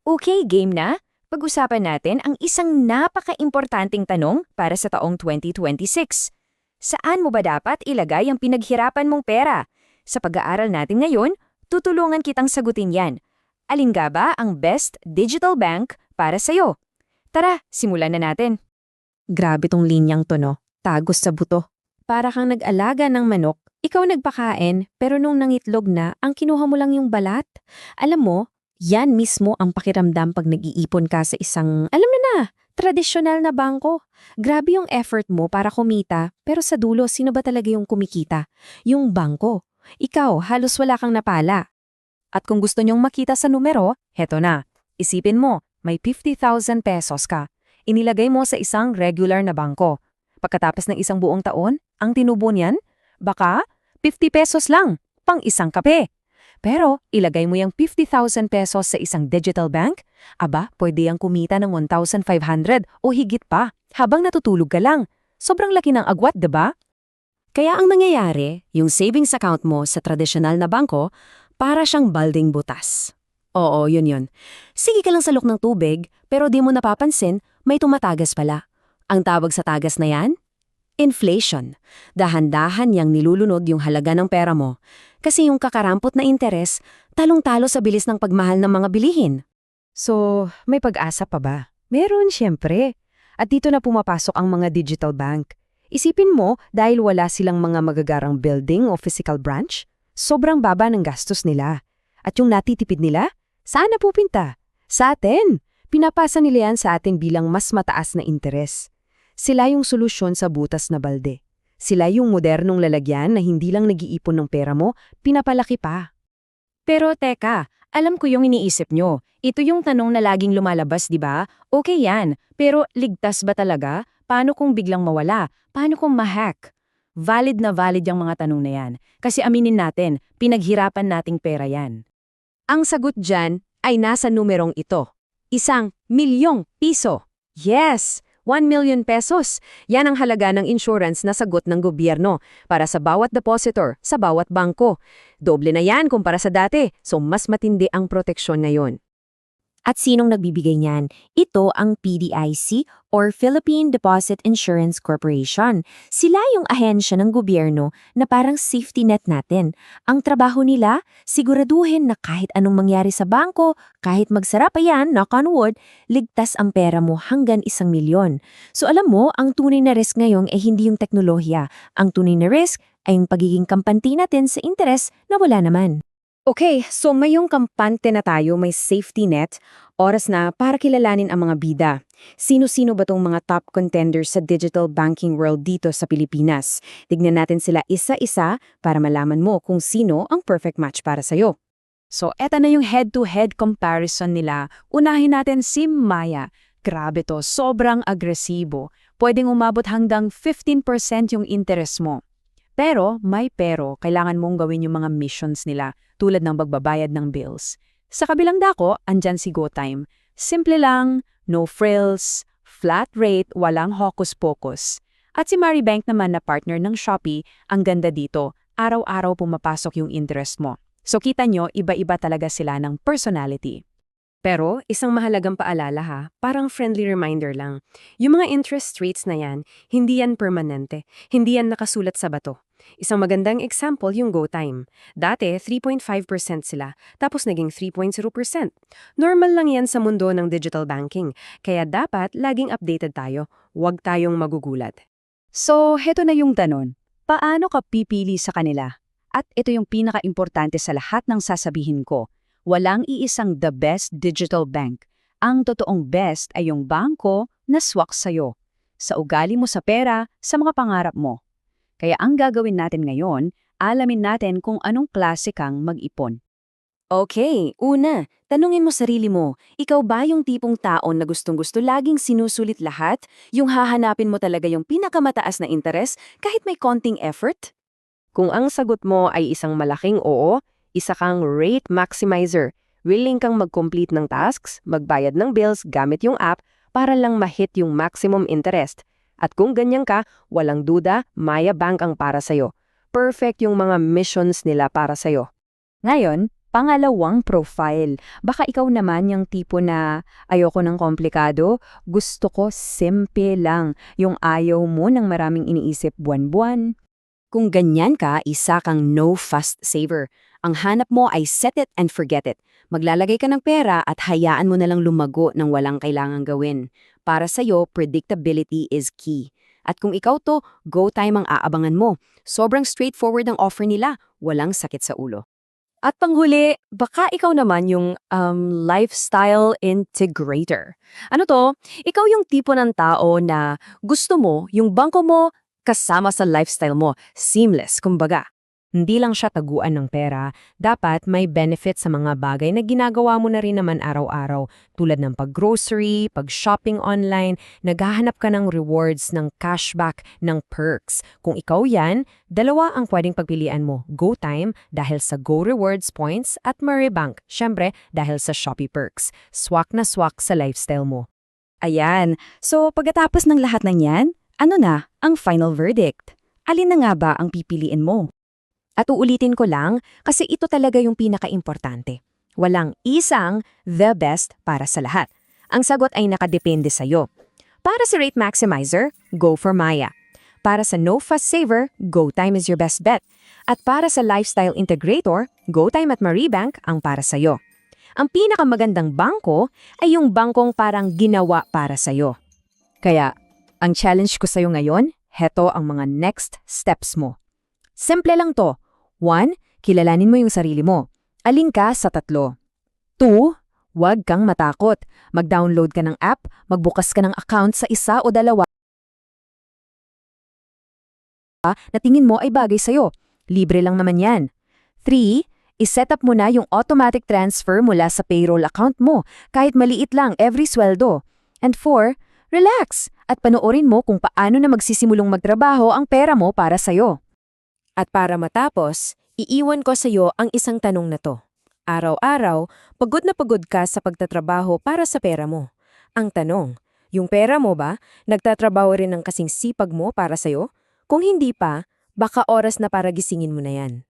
Okay, game na? Pag-usapan natin ang isang napaka-importanting tanong para sa taong 2026. Saan mo ba dapat ilagay ang pinaghirapan mong pera? Sa pag-aaral natin ngayon, tutulungan kitang sagutin yan. Alin nga ba ang best digital bank para sa'yo? Tara, simulan na natin. Grabe tong linyang to, no? Tagos sa buto. Para kang nag-alaga ng manok, ikaw nagpakain, pero nung nangitlog na, ang kinuha mo lang yung balat. Alam mo, yan mismo ang pakiramdam pag nag-iipon ka sa isang, alam na, tradisyonal na bangko. Grabe yung effort mo para kumita, pero sa dulo, sino ba talaga yung kumikita? Yung bangko. Ikaw, halos wala kang napala. At kung gusto nyong makita sa numero, heto na. Isipin mo, may 50,000 pesos ka. Inilagay mo sa isang regular na bangko. Pagkatapos ng isang buong taon, ang tinubo niyan, baka 50 pesos lang, pang isang kape. Pero ilagay mo yung 50,000 pesos sa isang digital bank, aba, pwede yang kumita ng 1,500 o higit pa habang natutulog ka lang. Sobrang laki ng agwat, diba? Kaya ang nangyayari, yung savings account mo sa tradisyonal na bangko, para siyang balding butas. Oo, yun. Sige ka lang sa loob ng tubig, pero di mo napapansin, may tumatagas pala. Ang tawag sa tagas na yan? Inflation. Dahan-dahan yang nilulunod yung halaga ng pera mo. Kasi yung kakarampot na interes, talong-talo sa bilis ng pagmahal ng mga bilihin. So, may pag-asa pa ba? Meron, siyempre. At dito na pumapasok ang mga digital bank. Isipin mo, dahil wala silang mga magagarang building o physical branch, sobrang baba ng gastos nila. At yung natitipid nila, saan napupinta? Sa atin. Pinapasa nila yan sa atin bilang mas mataas na interes. Sila yung solusyon sa butas na balde. Sila yung modernong lalagyan na hindi lang nag-iipon ng pera mo, pinapalaki pa. Pero teka, alam ko yung iniisip nyo. Ito yung tanong na laging lumalabas, di ba? Okay yan, pero ligtas ba talaga? Paano kung biglang mawala? Paano kung ma-hack? Valid na valid yung mga tanong na yan. Kasi aminin natin, pinaghirapan nating pera yan. Ang sagot dyan ay nasa numerong ito. ₱1,000,000. Yes! 1 million pesos. Yan ang halaga ng insurance na sagot ng gobyerno para sa bawat depositor, sa bawat bangko. Doble na yan kumpara sa dati, so mas matindi ang proteksyon ngayon. At sinong nagbibigay niyan? Ito ang PDIC or Philippine Deposit Insurance Corporation. Sila yung ahensya ng gobyerno na parang safety net natin. Ang trabaho nila, siguraduhin na kahit anong mangyari sa bangko, kahit magsara pa yan, knock on wood, ligtas ang pera mo hanggang 1,000,000. So alam mo, ang tunay na risk ngayon ay hindi yung teknolohiya. Ang tunay na risk ay yung pagiging kampante natin sa interes na wala naman. Okay, so mayong kampante na tayo, may safety net, oras na para kilalanin ang mga bida. Sino-sino ba tong mga top contenders sa digital banking world dito sa Pilipinas? Tignan natin sila isa-isa para malaman mo kung sino ang perfect match para sa'yo. So, eto na yung head-to-head comparison nila. Unahin natin si Maya. Grabe to, sobrang agresibo. Pwedeng umabot hanggang 15% yung interest mo. Pero, kailangan mong gawin yung mga missions nila, tulad ng pagbabayad ng bills. Sa kabilang dako, andyan si GoTime. Simple lang, no frills, flat rate, walang hocus-pocus. At si Maribank naman na partner ng Shopee, ang ganda dito, araw-araw pumapasok yung interest mo. So kita nyo, iba-iba talaga sila ng personality. Pero isang mahalagang paalala ha, parang friendly reminder lang. Yung mga interest rates na yan, hindi yan permanente, hindi yan nakasulat sa bato. Isang magandang example yung GoTime. Dati, 3.5% sila, tapos naging 3.0%. Normal lang yan sa mundo ng digital banking, kaya dapat laging updated tayo, huwag tayong magugulat. So, heto na yung tanong. Paano ka pipili sa kanila? At ito yung pinaka-importante sa lahat ng sasabihin ko. Walang iisang the best digital bank. Ang totoong best ay yung bangko na swak sa'yo. Sa ugali mo sa pera, sa mga pangarap mo. Kaya ang gagawin natin ngayon, alamin natin kung anong klase kang mag-ipon. Okay, una, tanungin mo sarili mo, ikaw ba yung tipong taon na gustong-gusto laging sinusulit lahat? Yung hahanapin mo talaga yung pinakamataas na interes kahit may konting effort? Kung ang sagot mo ay isang malaking oo, isa kang rate maximizer. Willing kang mag-complete ng tasks, magbayad ng bills gamit yung app para lang ma-hit yung maximum interest. At kung ganyan ka, walang duda, Maya Bank ang para sa'yo. Perfect yung mga missions nila para sa'yo. Ngayon, Pangalawang profile. Baka ikaw naman yung tipo na ayoko ng komplikado, gusto ko simple lang, yung ayaw mo ng maraming iniisip buwan-buwan. Kung ganyan ka, isa kang no-fuss saver. Ang hanap mo ay set it and forget it. Maglalagay ka ng pera at hayaan mo na lang lumago ng walang kailangang gawin. Para sa'yo, predictability is key. At kung ikaw to, go time ang aabangan mo. Sobrang straightforward ang offer nila, walang sakit sa ulo. At panghuli, baka ikaw naman yung lifestyle integrator. Ano to? Ikaw yung tipo ng tao na gusto mo yung bangko mo kasama sa lifestyle mo. Seamless, kumbaga. Hindi lang siya taguan ng pera, dapat may benefit sa mga bagay na ginagawa mo na rin naman araw-araw tulad ng pag-grocery, pag-shopping online, naghahanap ka ng rewards, ng cashback, ng perks. Kung ikaw yan, dalawa ang pwedeng pagpilian mo, GoTime dahil sa Go Rewards points at Maribank, syempre dahil sa Shopee Perks. Swak na swak sa lifestyle mo. Ayan, so pagkatapos ng lahat ng yan, ano na ang final verdict? Alin na nga ba ang pipiliin mo? At uulitin ko lang kasi ito talaga yung pinaka-importante. Walang isang the best para sa lahat. Ang sagot ay nakadepende sa'yo. Para sa rate maximizer, go for Maya. Para sa no-fuss saver, GoTime is your best bet. At para sa lifestyle integrator, GoTime at Maribank ang para sa'yo. Ang pinakamagandang bangko ay yung bangkong parang ginawa para sa'yo. Kaya, ang challenge ko sa'yo ngayon, heto ang mga next steps mo. Simple lang to. 1. Kilalanin mo yung sarili mo. Alin ka sa 3. 2. Huwag kang matakot. Mag-download ka ng app, magbukas ka ng account sa isa o dalawa na tingin mo ay bagay sa'yo. Libre lang naman yan. 3. Iset up mo na yung automatic transfer mula sa payroll account mo, kahit maliit lang every sweldo. And 4. Relax at panoorin mo kung paano na magsisimulong magtrabaho ang pera mo para sa'yo. At para matapos, iiwan ko sa iyo ang isang tanong na to. Araw-araw, pagod na pagod ka sa pagtatrabaho para sa pera mo. Ang tanong, yung pera mo ba, nagtatrabaho rin ng kasing sipag mo para sa iyo? Kung hindi pa, baka oras na para gisingin mo na yan.